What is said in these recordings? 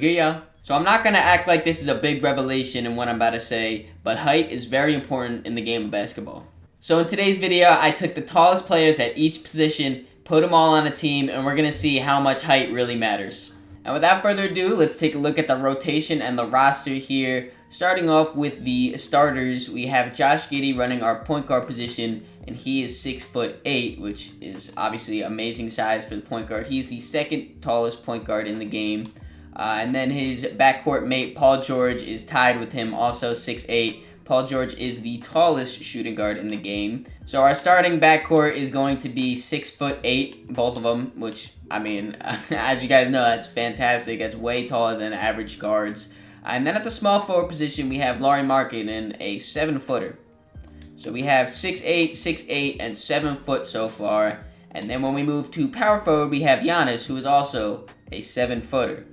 What's good, y'all? So I'm not going to act like this is a big revelation in what I'm about to say, but height is very important in the game of basketball. So in today's video, I took the tallest players at each position, put them all on a team, and we're going to see how much height really matters. And without further ado, let's take a look at the rotation and the roster here. Starting off with the starters, we have Josh Giddey running our point guard position, and he is 6'8", which is obviously amazing size for the point guard. He's the second tallest point guard in the game. And then his backcourt mate, Paul George, is tied with him, also 6'8". Paul George is the tallest shooting guard in the game. So our starting backcourt is going to be 6'8", both of them, which, I mean, as you guys know, that's fantastic. That's way taller than average guards. And then at the small forward position, we have Lauri Markkanen, a 7-footer. So we have 6'8", 6'8", and 7 foot so far. And then when we move to power forward, we have Giannis, who is also a 7-footer.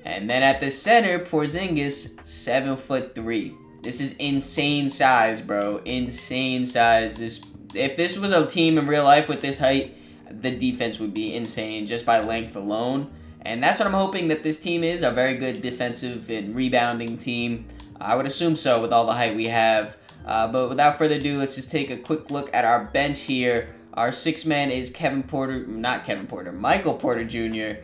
And then at the center, Porzingis, 7'3". This is insane size, bro. Insane size. If this was a team in real life with this height, the defense would be insane just by length alone. And that's what I'm hoping that this team is, a very good defensive and rebounding team. I would assume so with all the height we have. But without further ado, let's just take a quick look at our bench here. Our sixth man is Michael Porter Jr.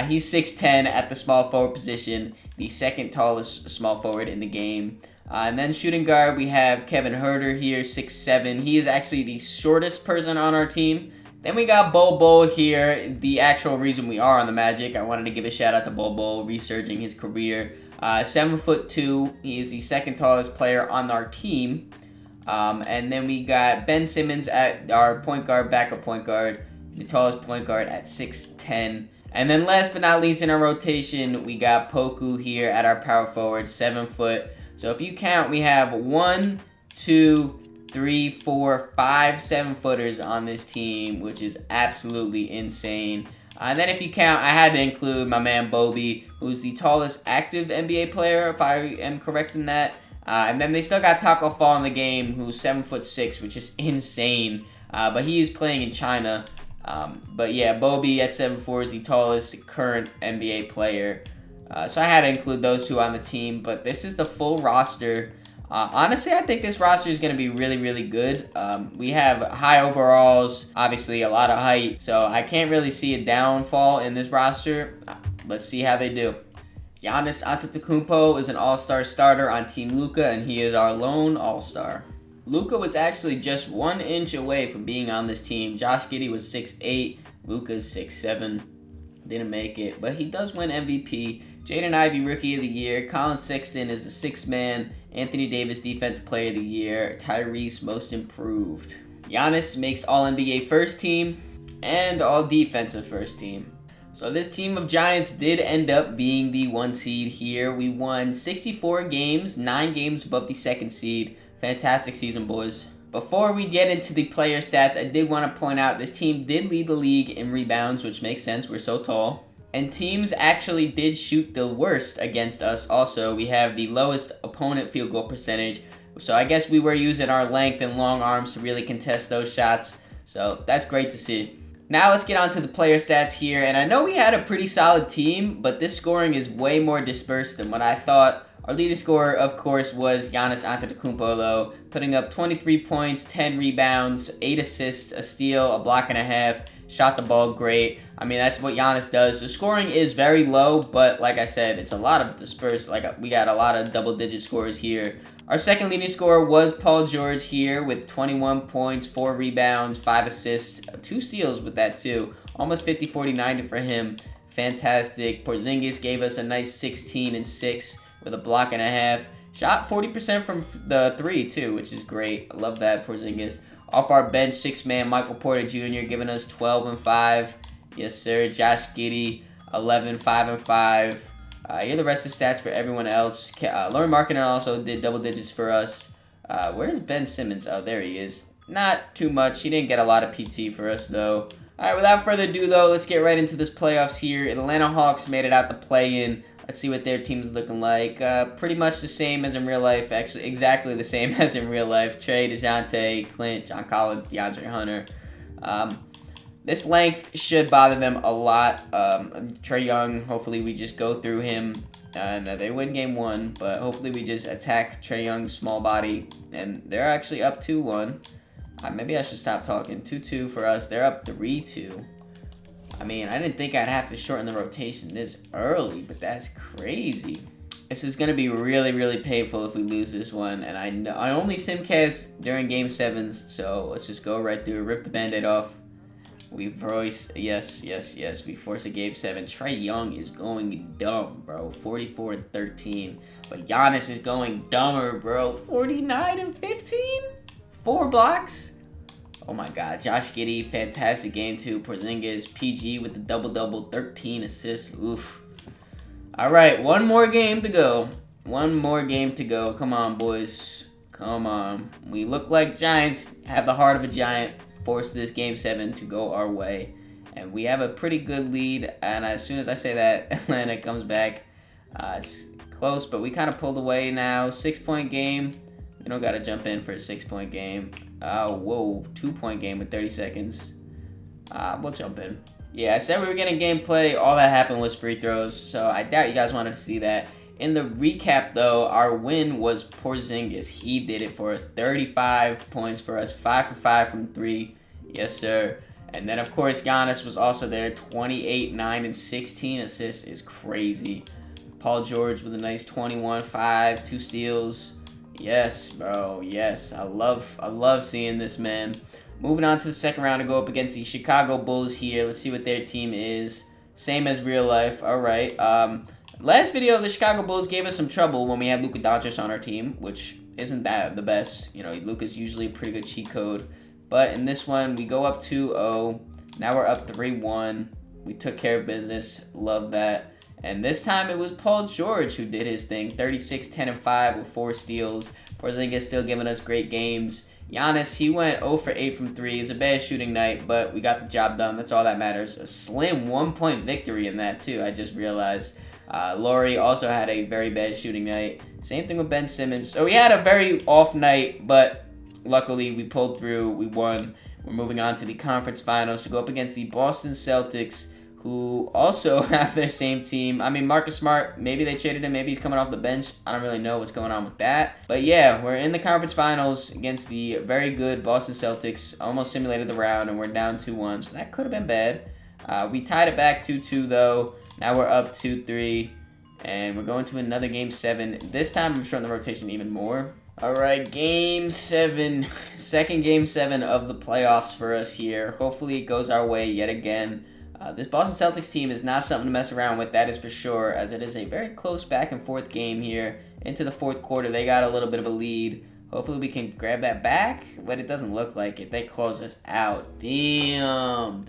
He's 6'10" at the small forward position, the second tallest small forward in the game. And then shooting guard, we have Kevin Huerter here, 6'7". He is actually the shortest person on our team. Then we got Bol Bol here, the actual reason we are on the Magic. I wanted to give a shout out to Bol Bol, resurging his career. 7'2". He is the second tallest player on our team. And then we got Ben Simmons at our point guard, backup point guard, the tallest point guard at 6'10". And then last but not least in our rotation, we got Poku here at our power forward, 7 foot. So if you count, we have 1, 2, 3, 4, 5 7-footers on this team, which is absolutely insane. And then if you count, I had to include my man Bobby, who's the tallest active NBA player, if I am correct in that. And then they still got Taco Fall in the game, who's 7'6", which is insane. But he is playing in China. But yeah, Bobby at 7'4" is the tallest current NBA player. So I had to include those two on the team. But this is the full roster. Honestly, I think this roster is going to be really, really good. We have high overalls, obviously a lot of height. So I can't really see a downfall in this roster. Let's see how they do. Giannis Antetokounmpo is an all-star starter on Team Luka, and he is our lone all-star. Luka was actually just 1 inch away from being on this team. Josh Giddey was 6'8", Luka's 6'7". Didn't make it, but he does win MVP. Jaden Ivey, Rookie of the Year. Colin Sexton is the 6th man. Anthony Davis, Defensive Player of the Year. Tyrese, Most Improved. Giannis makes All-NBA First Team and All-Defensive First Team. So this team of Giants did end up being the 1 seed here. We won 64 games, 9 games above the 2nd seed. Fantastic season, boys. Before we get into the player stats, I did want to point out this team did lead the league in rebounds, which makes sense. We're so tall. And teams actually did shoot the worst against us also. We have the lowest opponent field goal percentage. So I guess we were using our length and long arms to really contest those shots. So that's great to see. Now let's get on to the player stats here. And I know we had a pretty solid team, but this scoring is way more dispersed than what I thought. Our leading scorer, of course, was Giannis Antetokounmpo, though, putting up 23 points, 10 rebounds, 8 assists, a steal, a block and a half, shot the ball great. I mean, that's what Giannis does. The scoring is very low, but like I said, it's a lot of dispersed. We got a lot of double-digit scores here. Our second leading scorer was Paul George here with 21 points, 4 rebounds, 5 assists, 2 steals with that too. Almost 50-40-90 for him. Fantastic. Porzingis gave us a nice 16 and 6 with a block and a half. Shot 40% from the 3 too, which is great. I love that, Porzingis. Off our bench, 6th man Michael Porter Jr. giving us 12 and 5. Yes, sir. Josh Giddey, 11, 5 and 5. Here are the rest of the stats for everyone else. Lauri Markkanen also did double digits for us. Where's Ben Simmons? Oh, there he is. Not too much. He didn't get a lot of PT for us, though. All right, without further ado, though, let's get right into this playoffs here. Atlanta Hawks made it out the play-in. Let's see what their team's looking like. Pretty much the same as in real life. Actually, exactly the same as in real life. Trey, DeJounte, Clint, John Collins, DeAndre Hunter. This length should bother them a lot. Trae Young, hopefully we just go through him. And they win game 1, but hopefully we just attack Trae Young's small body. And they're actually up 2-1. Maybe I should stop talking. 2-2 for us. They're up 3-2. I mean, I didn't think I'd have to shorten the rotation this early, but that's crazy. This is going to be really, really painful if we lose this one. And I only simcast during game 7s, so let's just go right through, rip the Band-Aid off. We force, yes, we force a game 7. Trae Young is going dumb, bro. 44-13. But Giannis is going dumber, bro. 49-15? 4 blocks? Oh my god. Josh Giddey, fantastic game 2. Porzingis, PG with the double-double, 13 assists. Oof. Alright, one more game to go. One more game to go. Come on, boys. Come on. We look like giants, have the heart of a giant. Force this game 7 to go our way, and we have a pretty good lead. And as soon as I say that, Atlanta comes back. It's close, but we kind of pulled away now. 6-point game. We don't got to jump in for a 6-point game. Whoa, 2-point game with 30 seconds. We'll jump in. Yeah, I said we were getting gameplay. All that happened was free throws, so I doubt you guys wanted to see that. In the recap, though, our win was Porzingis. He did it for us. 35 points for us. 5 for 5 from 3. Yes, sir. And then, of course, Giannis was also there. 28, 9, and 16 assists is crazy. Paul George with a nice 21, 5, 2 steals. Yes, bro. Yes. I love seeing this, man. Moving on to the second round to go up against the Chicago Bulls here. Let's see what their team is. Same as real life. All right. Last video, the Chicago Bulls gave us some trouble when we had Luka Doncic on our team, which isn't that the best. You know, Luka's usually a pretty good cheat code. But in this one, we go up 2-0. Now we're up 3-1. We took care of business. Love that. And this time it was Paul George who did his thing. 36, 10, and 5 with 4 steals. Porzingis still giving us great games. Giannis, he went 0 for 8 from 3. It was a bad shooting night, but we got the job done. That's all that matters. A slim 1-point victory in that, too. I just realized. Laurie also had a very bad shooting night. Same thing with Ben Simmons. So we had a very off night, but luckily we pulled through. We won. We're moving on to the conference finals to go up against the Boston Celtics, who also have their same team. I mean, Marcus Smart, maybe they traded him. Maybe he's coming off the bench. I don't really know what's going on with that. But yeah, we're in the conference finals against the very good Boston Celtics. Almost simulated the round, and we're down 2-1, so that could have been bad. We tied it back 2-2, though. Now we're up 2-3, and we're going to another game 7. This time I'm shortening the rotation even more. All right, game 7. Second game 7 of the playoffs for us here. Hopefully it goes our way yet again. This Boston Celtics team is not something to mess around with, that is for sure, as it is a very close back and forth game here. Into the fourth quarter, they got a little bit of a lead. Hopefully we can grab that back, but it doesn't look like it. They close us out. Damn.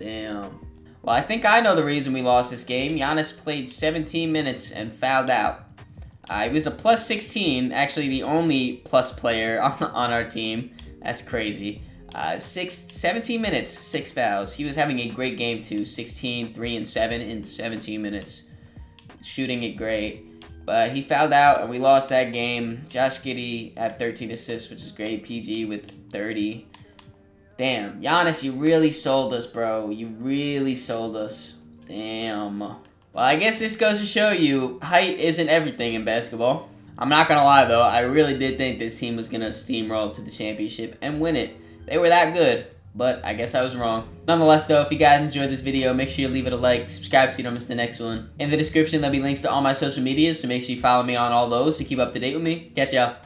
Well, I think I know the reason we lost this game. Giannis played 17 minutes and fouled out. He was a plus 16, actually the only plus player on our team. That's crazy. 17 minutes, 6 fouls. He was having a great game too. 16, 3, and 7 in 17 minutes. Shooting it great. But he fouled out and we lost that game. Josh Giddey had 13 assists, which is great. PG with 30. Damn, Giannis, you really sold us, bro. You really sold us. Damn. Well, I guess this goes to show you, height isn't everything in basketball. I'm not gonna lie, though. I really did think this team was gonna steamroll to the championship and win it. They were that good, but I guess I was wrong. Nonetheless, though, if you guys enjoyed this video, make sure you leave it a like, subscribe so you don't miss the next one. In the description, there'll be links to all my social medias, so make sure you follow me on all those to keep up to date with me. Catch y'all.